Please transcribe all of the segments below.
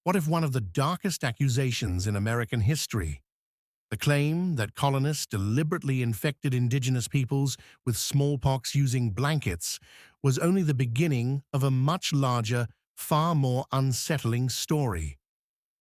What if one of the darkest accusations in American history, the claim that colonists deliberately infected indigenous peoples with smallpox using blankets, was only the beginning of a much larger, far more unsettling story?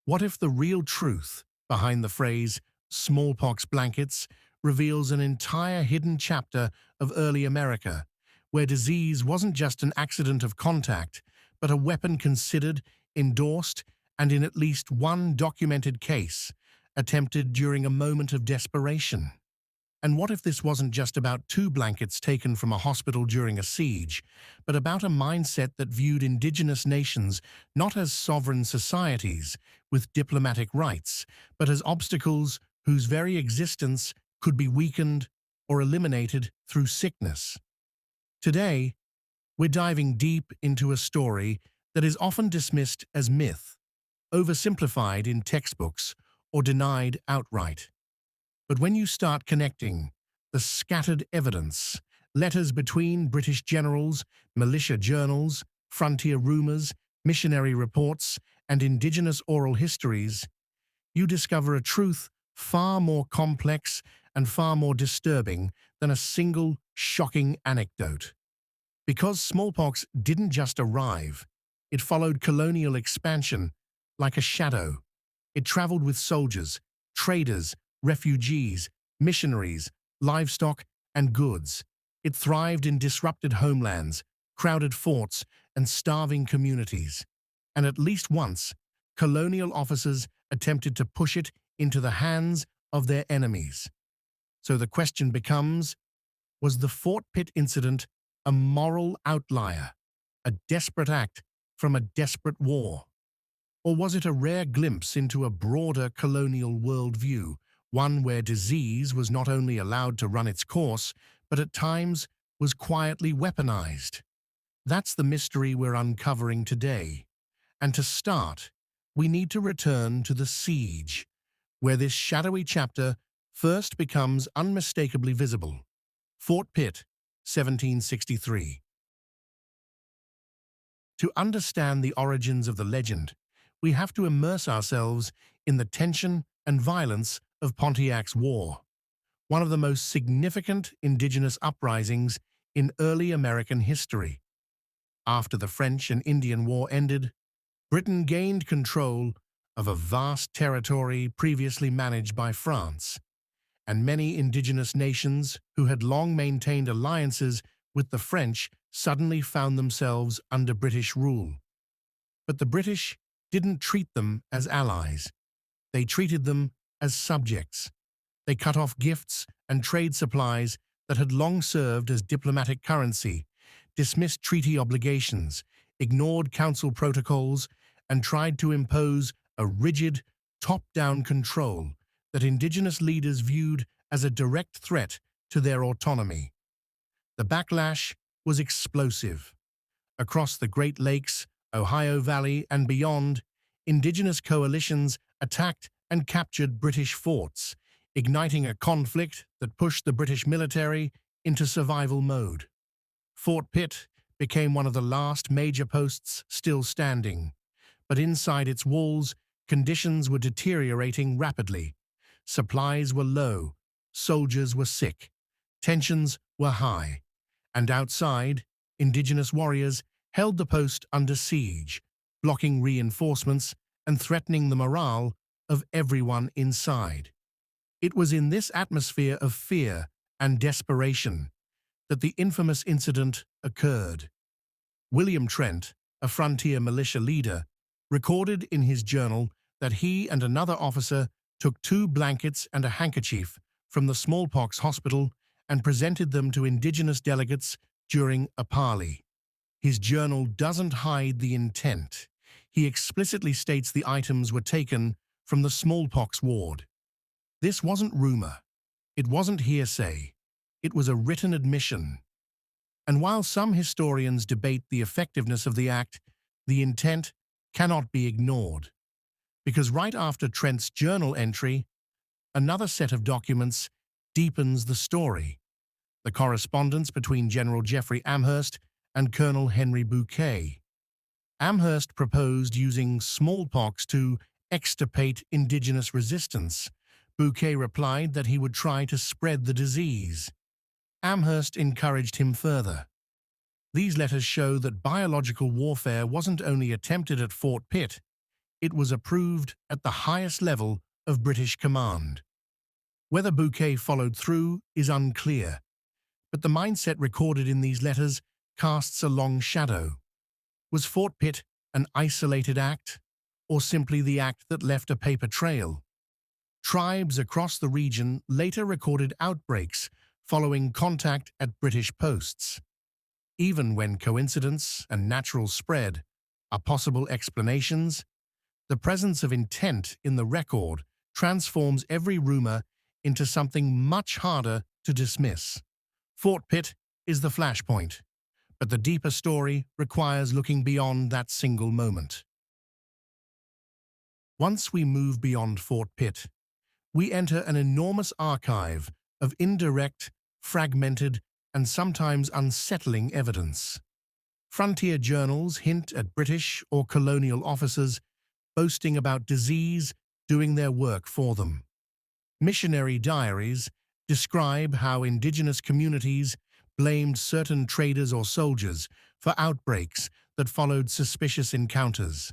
What if the real truth behind the phrase smallpox blankets reveals an entire hidden chapter of early America, where disease wasn't just an accident of contact, but a weapon considered, endorsed, and in at least one documented case, attempted during a moment of desperation? And what if this wasn't just about two blankets taken from a hospital during a siege, but about a mindset that viewed indigenous nations not as sovereign societies with diplomatic rights, but as obstacles whose very existence could be weakened or eliminated through sickness? Today, we're diving deep into a story that is often dismissed as myth, oversimplified in textbooks, or denied outright. But when you start connecting the scattered evidence, letters between British generals, militia journals, frontier rumors, missionary reports, and indigenous oral histories, you discover a truth far more complex and far more disturbing than a single shocking anecdote. Because smallpox didn't just arrive, it followed colonial expansion like a shadow. It traveled with soldiers, traders, refugees, missionaries, livestock, and goods. It thrived in disrupted homelands, crowded forts, and starving communities. And at least once, colonial officers attempted to push it into the hands of their enemies. So the question becomes, was the Fort Pitt incident a moral outlier, a desperate act from a desperate war? Or was it a rare glimpse into a broader colonial worldview, one where disease was not only allowed to run its course, but at times was quietly weaponized? That's the mystery we're uncovering today. And to start, we need to return to the siege, where this shadowy chapter first becomes unmistakably visible. Fort Pitt, 1763. To understand the origins of the legend, we have to immerse ourselves in the tension and violence of Pontiac's War, one of the most significant indigenous uprisings in early American history. After the French and Indian War ended, Britain gained control of a vast territory previously managed by France, and many indigenous nations who had long maintained alliances with the French suddenly found themselves under British rule. But the British didn't treat them as allies. They treated them as subjects. They cut off gifts and trade supplies that had long served as diplomatic currency, dismissed treaty obligations, ignored council protocols, and tried to impose a rigid, top-down control that indigenous leaders viewed as a direct threat to their autonomy. The backlash was explosive. Across the Great Lakes, Ohio Valley, and beyond, indigenous coalitions attacked and captured British forts, igniting a conflict that pushed the British military into survival mode. Fort Pitt became one of the last major posts still standing, but inside its walls, conditions were deteriorating rapidly. Supplies were low, soldiers were sick, tensions were high, and outside, indigenous warriors held the post under siege, blocking reinforcements and threatening the morale of everyone inside. It was in this atmosphere of fear and desperation that the infamous incident occurred. William Trent, a frontier militia leader, recorded in his journal that he and another officer took two blankets and a handkerchief from the smallpox hospital and presented them to indigenous delegates during a parley. His journal doesn't hide the intent. He explicitly states the items were taken from the smallpox ward. This wasn't rumor. It wasn't hearsay. It was a written admission. And while some historians debate the effectiveness of the act, the intent cannot be ignored. Because right after Trent's journal entry, another set of documents deepens the story: the correspondence between General Jeffrey Amherst and Colonel Henry Bouquet. Amherst proposed using smallpox to extirpate indigenous resistance. Bouquet replied that he would try to spread the disease. Amherst encouraged him further. These letters show that biological warfare wasn't only attempted at Fort Pitt, it was approved at the highest level of British command. Whether Bouquet followed through is unclear, but the mindset recorded in these letters casts a long shadow. Was Fort Pitt an isolated act, or simply the act that left a paper trail? Tribes across the region later recorded outbreaks following contact at British posts. Even when coincidence and natural spread are possible explanations, the presence of intent in the record transforms every rumor into something much harder to dismiss. Fort Pitt is the flashpoint, but the deeper story requires looking beyond that single moment. Once we move beyond Fort Pitt, we enter an enormous archive of indirect, fragmented, and sometimes unsettling evidence. Frontier journals hint at British or colonial officers boasting about disease doing their work for them. Missionary diaries describe how indigenous communities blamed certain traders or soldiers for outbreaks that followed suspicious encounters.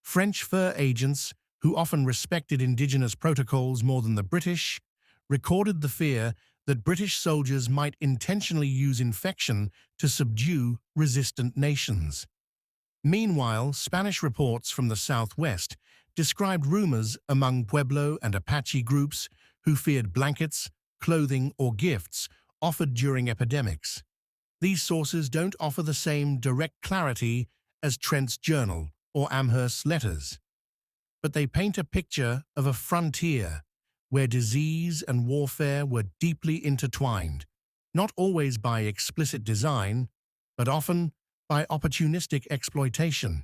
French fur agents, who often respected indigenous protocols more than the British, recorded the fear that British soldiers might intentionally use infection to subdue resistant nations. Meanwhile, Spanish reports from the Southwest described rumors among Pueblo and Apache groups who feared blankets, clothing, or gifts offered during epidemics. These sources don't offer the same direct clarity as Trent's journal or Amherst's letters, but they paint a picture of a frontier where disease and warfare were deeply intertwined, not always by explicit design, but often by opportunistic exploitation.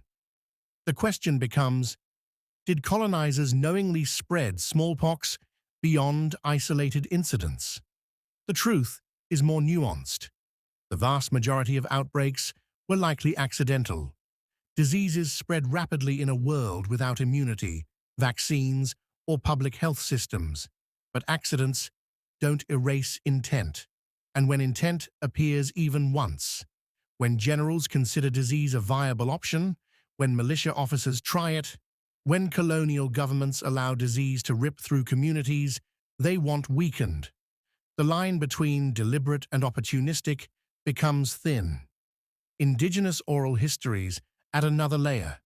The question becomes, did colonizers knowingly spread smallpox beyond isolated incidents? The truth is more nuanced. The vast majority of outbreaks were likely accidental. Diseases spread rapidly in a world without immunity, vaccines, or public health systems. But accidents don't erase intent. And when intent appears even once, when generals consider disease a viable option, when militia officers try it, when colonial governments allow disease to rip through communities they want weakened, the line between deliberate and opportunistic becomes thin. Indigenous oral histories add another layer.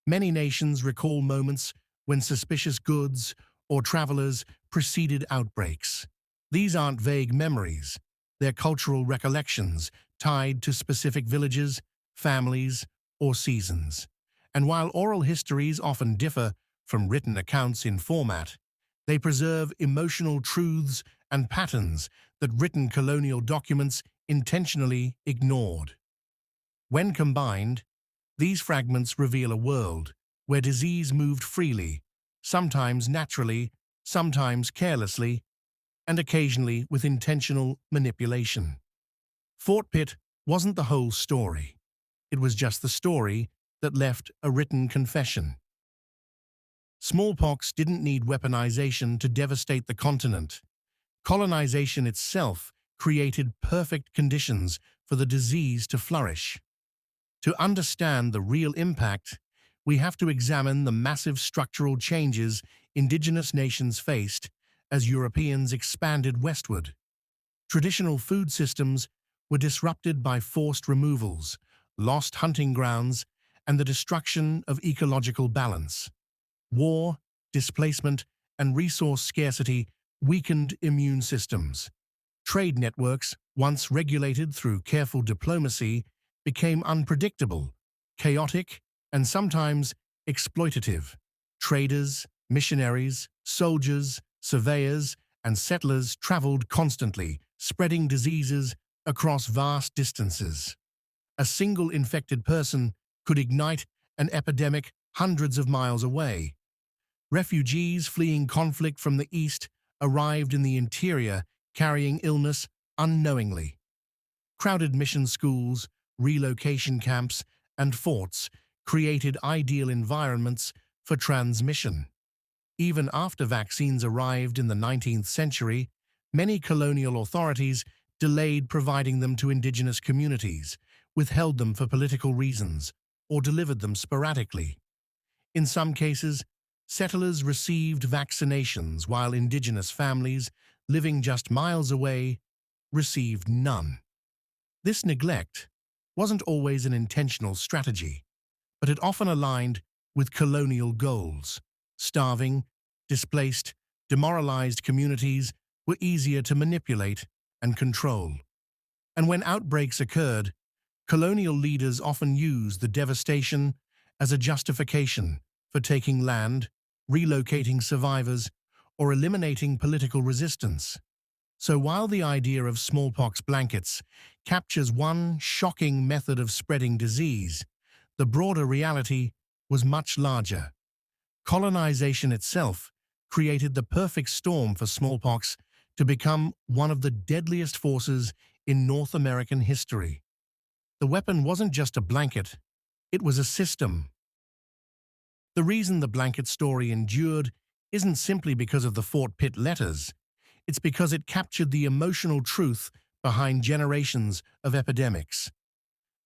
Many nations recall moments when suspicious goods or travelers preceded outbreaks. These aren't vague memories. They're cultural recollections tied to specific villages, families, or seasons. And while oral histories often differ from written accounts in format, they preserve emotional truths and patterns that written colonial documents intentionally ignored. When combined, these fragments reveal a world where disease moved freely, sometimes naturally, sometimes carelessly, and occasionally with intentional manipulation. Fort Pitt wasn't the whole story. It was just the story that left a written confession. Smallpox didn't need weaponization to devastate the continent. Colonization itself created perfect conditions for the disease to flourish. To understand the real impact, we have to examine the massive structural changes indigenous nations faced as Europeans expanded westward. Traditional food systems were disrupted by forced removals, lost hunting grounds, and the destruction of ecological balance. War, displacement, and resource scarcity weakened immune systems. Trade networks, once regulated through careful diplomacy, became unpredictable, chaotic, and sometimes exploitative. Traders, missionaries, soldiers, surveyors, and settlers traveled constantly, spreading diseases across vast distances. A single infected person could ignite an epidemic hundreds of miles away. Refugees fleeing conflict from the east arrived in the interior carrying illness unknowingly. Crowded mission schools, relocation camps, and forts created ideal environments for transmission. Even after vaccines arrived in the 19th century, many colonial authorities delayed providing them to indigenous communities, withheld them for political reasons, or delivered them sporadically. In some cases, settlers received vaccinations while indigenous families, living just miles away, received none. This neglect wasn't always an intentional strategy, but it often aligned with colonial goals. Starving, displaced, demoralized communities were easier to manipulate and control. And when outbreaks occurred, colonial leaders often used the devastation as a justification for taking land, relocating survivors, or eliminating political resistance. So while the idea of smallpox blankets captures one shocking method of spreading disease, the broader reality was much larger. Colonization itself created the perfect storm for smallpox to become one of the deadliest forces in North American history. The weapon wasn't just a blanket, it was a system. The reason the blanket story endured isn't simply because of the Fort Pitt letters. It's because it captured the emotional truth behind generations of epidemics.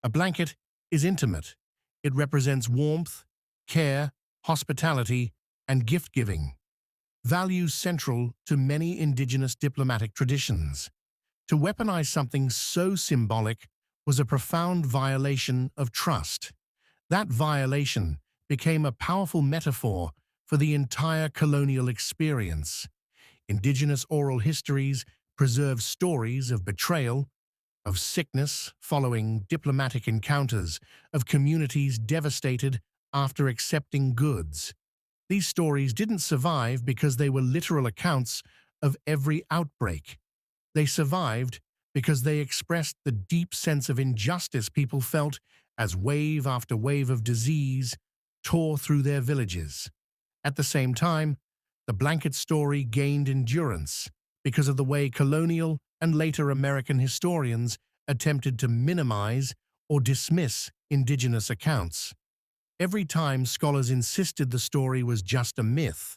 A blanket is intimate. It represents warmth, care, hospitality, and gift-giving, values central to many indigenous diplomatic traditions. To weaponize something so symbolic was a profound violation of trust. That violation became a powerful metaphor for the entire colonial experience. Indigenous oral histories preserve stories of betrayal, of sickness following diplomatic encounters, of communities devastated after accepting goods. These stories didn't survive because they were literal accounts of every outbreak. They survived because they expressed the deep sense of injustice people felt as wave after wave of disease tore through their villages. At the same time, the blanket story gained endurance because of the way colonial and later American historians attempted to minimize or dismiss indigenous accounts. Every time scholars insisted the story was just a myth,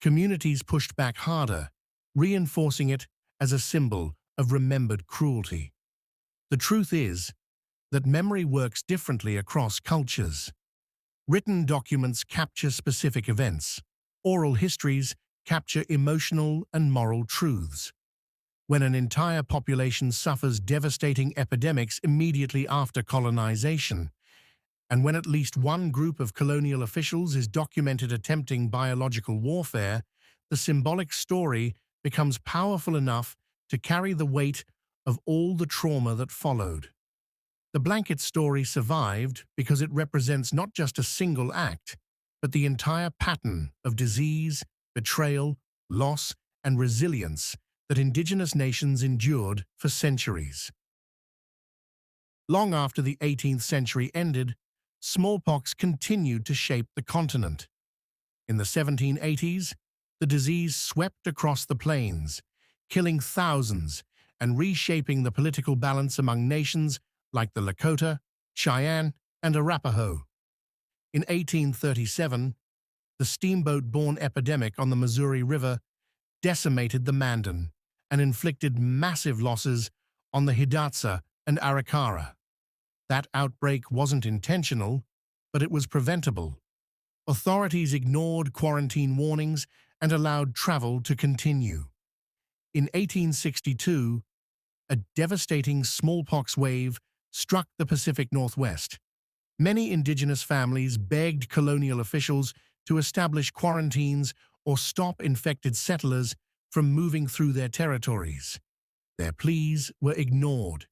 communities pushed back harder, reinforcing it as a symbol of remembered cruelty. The truth is that memory works differently across cultures. Written documents capture specific events. Oral histories capture emotional and moral truths. When an entire population suffers devastating epidemics immediately after colonization, and when at least one group of colonial officials is documented attempting biological warfare, the symbolic story becomes powerful enough to carry the weight of all the trauma that followed. The blanket story survived because it represents not just a single act, but the entire pattern of disease, betrayal, loss, and resilience that indigenous nations endured for centuries. Long after the 18th century ended, smallpox continued to shape the continent. In the 1780s, the disease swept across the plains, killing thousands and reshaping the political balance among nations like the Lakota, Cheyenne, and Arapaho. In 1837, the steamboat-borne epidemic on the Missouri River decimated the Mandan and inflicted massive losses on the Hidatsa and Arikara. That outbreak wasn't intentional, but it was preventable. Authorities ignored quarantine warnings and allowed travel to continue. In 1862, a devastating smallpox wave struck the Pacific Northwest. Many indigenous families begged colonial officials to establish quarantines or stop infected settlers from moving through their territories. Their pleas were ignored.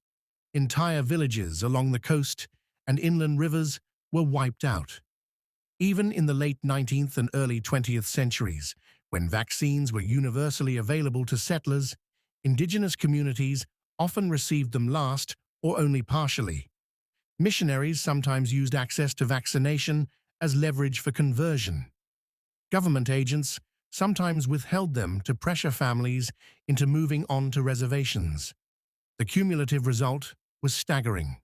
Entire villages along the coast and inland rivers were wiped out. Even in the late 19th and early 20th centuries, when vaccines were universally available to settlers, indigenous communities often received them last or only partially. Missionaries sometimes used access to vaccination as leverage for conversion. Government agents sometimes withheld them to pressure families into moving on to reservations. The cumulative result was staggering.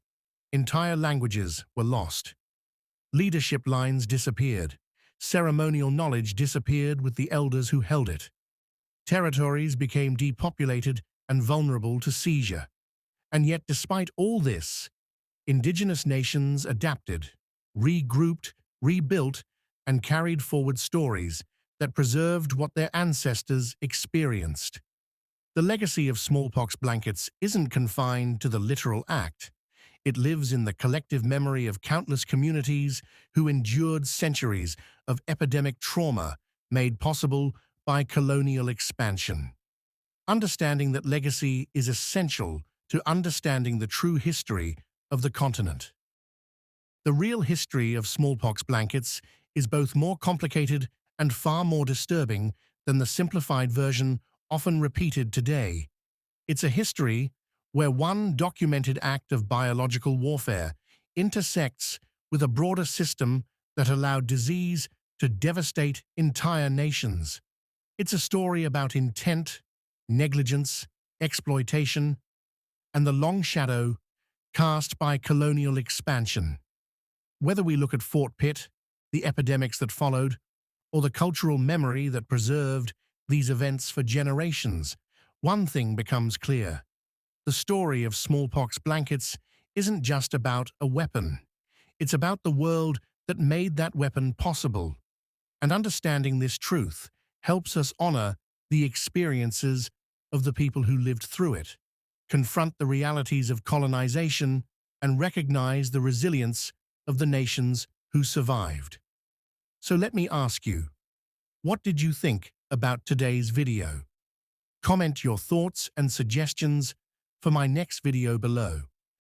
Entire languages were lost. Leadership lines disappeared. Ceremonial knowledge disappeared with the elders who held it. Territories became depopulated and vulnerable to seizure. And yet, despite all this, indigenous nations adapted, regrouped, rebuilt, and carried forward stories that preserved what their ancestors experienced. The legacy of smallpox blankets isn't confined to the literal act. It lives in the collective memory of countless communities who endured centuries of epidemic trauma made possible by colonial expansion. Understanding that legacy is essential to understanding the true history of the continent. The real history of smallpox blankets is both more complicated and far more disturbing than the simplified version often repeated today. It's a history where one documented act of biological warfare intersects with a broader system that allowed disease to devastate entire nations. It's a story about intent, negligence, exploitation, and the long shadow cast by colonial expansion. Whether we look at Fort Pitt, the epidemics that followed, or the cultural memory that preserved these events for generations, one thing becomes clear. The story of smallpox blankets isn't just about a weapon. It's about the world that made that weapon possible. And understanding this truth helps us honor the experiences of the people who lived through it, confront the realities of colonization, and recognize the resilience of the nations who survived. So let me ask you, what did you think about today's video? Comment your thoughts and suggestions for my next video below.